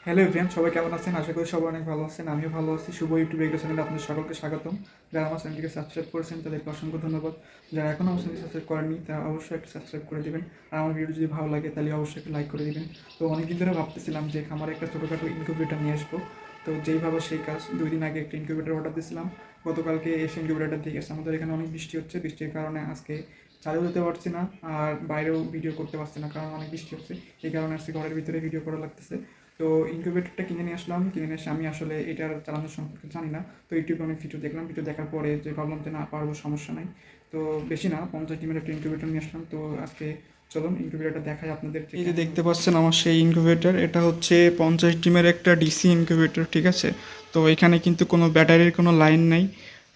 Hello everyone, সবাই কেমন আছেন? আশা করি সবাই অনেক ভালো আছেন। আমিও ভালো আছি। শুভ ইউটিউব এগ্রো চ্যানেলে আপনাদের সকলকে স্বাগতম। যারা আমার চ্যানেলটিকে সাবস্ক্রাইব করেছেন তাদেরকে অসংখ্য ধন্যবাদ। যারা এখনও আমার চ্যানেলটি সাবস্ক্রাইব করেননি তারা অবশ্যই একটা সাবস্ক্রাইব করে দেবেন। আর আমার ভিডিও যদি ভালো লাগে তাহলে অবশ্যই একটা লাইক করে দেবেন। তো অনেকদিন ধরে ভাবতেছিলাম যে খামারে একটা ছোটোখাটো ইনকিউবেটর নিয়ে আসবো। তো যেই ভাবে সেই কাজ, 2 দিন আগে একটা ইনকিউবেটর অর্ডার দিয়েছিলাম। গতকালকে এসে ইনকিউবেটরটা দিয়ে গেছে। আমাদের এখানে অনেক বৃষ্টি হচ্ছে, বৃষ্টির কারণে আজকে চালু যেতে পারছি না, আর বাইরেও ভিডিও করতে পারছি না কারণ অনেক বৃষ্টি হচ্ছে। এই কারণে আজকে ঘরের ভিতরে ভিডিও করা লাগতেছে। তো ইনকিউবেটরটা কিনে নিয়ে আসলাম। কিনে নিয়ে এসে আমি আসলে এটার চালানোর সম্পর্কে জানি না। তো ইউটিউবে অনেক ভিডিও দেখলাম, ভিডিও দেখার পরে যে ভাবলাম যে না পারবো, সমস্যা নাই। তো বেশি না, 50 ডিমের একটা ইনকিউবেটর নিয়ে আসলাম। তো আজকে চলুন ইনকিউবেটরটা দেখাই আপনাদের। এই যে দেখতে পাচ্ছেন আমার সেই ইনকিউবেটর, এটা হচ্ছে 50 ডিমের একটা ডিসি ইনকিউবেটর, ঠিক আছে। তো এখানে কিন্তু কোনো ব্যাটারির কোনো লাইন নাই।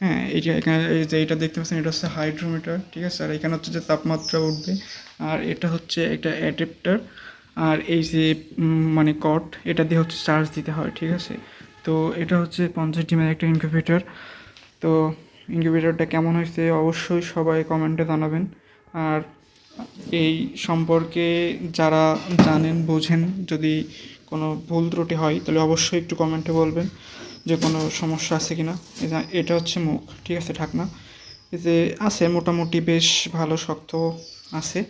হ্যাঁ, এই যে এখানে এই যে এটা দেখতে পাচ্ছেন, এটা হচ্ছে হাইড্রোমিটার, ঠিক আছে। আর এখানে হচ্ছে যে তাপমাত্রা উঠবে। আর এটা হচ্ছে একটা অ্যাডাপ্টার। আর এই যে মানে কট, এটা দিয়ে হচ্ছে চার্জ দিতে হয়, ঠিক আছে। তো এটা হচ্ছে 50 ডিমের একটা ইনকিউবেটর। তো ইনকিউবেটরটা কেমন হয়েছে অবশ্যই সবাই কমেন্টে জানাবেন। আর এই সম্পর্কে যারা জানেন, বোঝেন, যদি কোনো ভুল ত্রুটি হয় তাহলে অবশ্যই একটু কমেন্টে বলবেন যে কোনো সমস্যা আছে কি না। এটা হচ্ছে মুখ, ঠিক আছে, ঢাকনা। এই যে আছে মোটামুটি বেশ ভালো শক্ত আছে।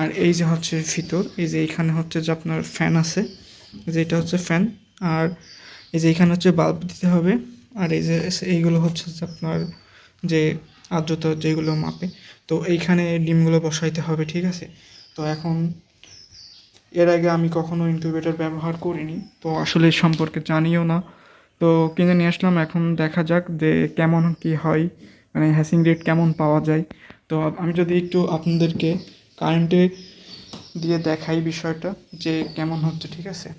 আর এই যে হচ্ছে ভিতর, এই যে এইখানে হচ্ছে যে আপনার ফ্যান আছে, যে এটা হচ্ছে ফ্যান। আর এই যে এখানে হচ্ছে বাল্ব দিতে হবে। আর এই যে এইগুলো হচ্ছে যে আপনার যে আর্দ্রতা যেগুলো মাপে, তো এইখানে ডিমগুলো বসাইতে হবে, ঠিক আছে। তো এখন এর আগে আমি কখনো ইনকিউবেটর ব্যবহার করিনি, তো আসলে এ সম্পর্কে জানিও না। তো কিনে নিয়ে আসলাম, এখন দেখা যাক যে কেমন কি হয়, মানে হ্যাসিং রেট কেমন পাওয়া যায়। তো আমি যদি একটু আপনাদেরকে কারেন্টে দিয়ে দেখাই বিষয়টা যে কেমন হচ্ছে, ঠিক আছে।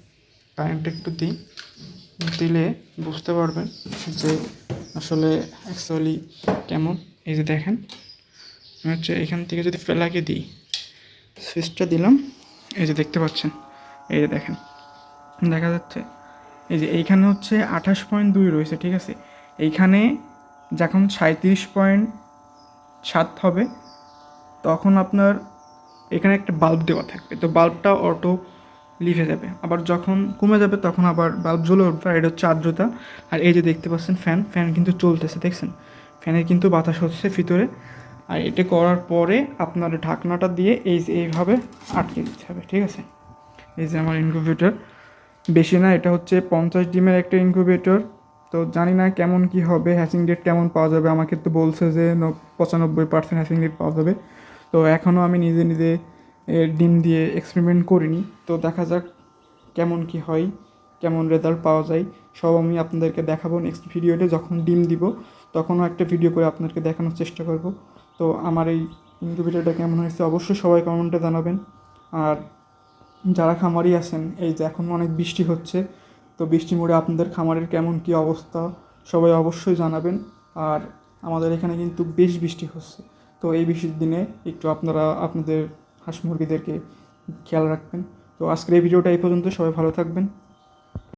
কারেন্ট একটু দিলে বুঝতে পারবেন যে আসলে অ্যাকচুয়ালি কেমন। এই যে দেখেন, আমি হচ্ছে এখান থেকে যদি ফেলাকে দিই, সুইচটা দিলাম, এই যে দেখতে পাচ্ছেন, এই যে দেখেন, দেখা যাচ্ছে। এই যে এইখানে হচ্ছে 28.2 রয়েছে, ঠিক আছে। এইখানে যখন 37.7 হবে তখন আপনার এখানে একটা বাল্ব দেওয়া থাকবে, তো বাল্বটা অটো লিভে যাবে। আবার যখন কমে যাবে তখন আবার বাল্ব জ্বলে উঠবে। আর এটা হচ্ছে আর্দ্রতা। আর এই যে দেখতে পাচ্ছেন ফ্যান কিন্তু চলতেছে, দেখছেন, ফ্যানের কিন্তু বাতাস হচ্ছে ভিতরে। আর এটা করার পরে আপনার ঢাকনাটা দিয়ে এইভাবে আটকে দিতে হবে, ঠিক আছে। এই যে আমার ইনকিউবেটর, বেশি না, এটা হচ্ছে 50 ডিমের একটা ইনকিউবেটর। তো জানি না কেমন কি হবে, হ্যাচিং রেট কেমন পাওয়া যাবে। আমাকে তো বলছে যে 95% হ্যাচিং রেট পাওয়া যাবে। তো এখনও আমি নিজে নিজে ডিম দিয়ে এক্সপেরিমেন্ট করিনি। তো দেখা যাক কেমন কি হয়, কেমন রেজাল্ট পাওয়া যায়। সব আমি আপনাদেরকে দেখাবো নেক্সট ভিডিওতে। যখন ডিম দিব তখনও একটা ভিডিও করে আপনাদেরকে দেখানোর চেষ্টা করব। তো আমার এই ইনকিউবেটরটা কেমন হয়েছে অবশ্যই সবাই কমেন্টে জানাবেন। আর যারা খামারি আছেন, এই যে এখন অনেক বৃষ্টি হচ্ছে, তো বৃষ্টি মোড়ে আপনাদের খামারের কেমন কি অবস্থা সবাই অবশ্যই জানাবেন। আর আমাদের এখানে কিন্তু বেশ বৃষ্টি হচ্ছে। তো এই বৃষ্টির দিনে একটু আপনারা আপনাদের হাঁস মুরগিদেরকে খেয়াল রাখবেন। তো আজকের এই ভিডিওটা এই পর্যন্ত, সবাই ভালো থাকবেন।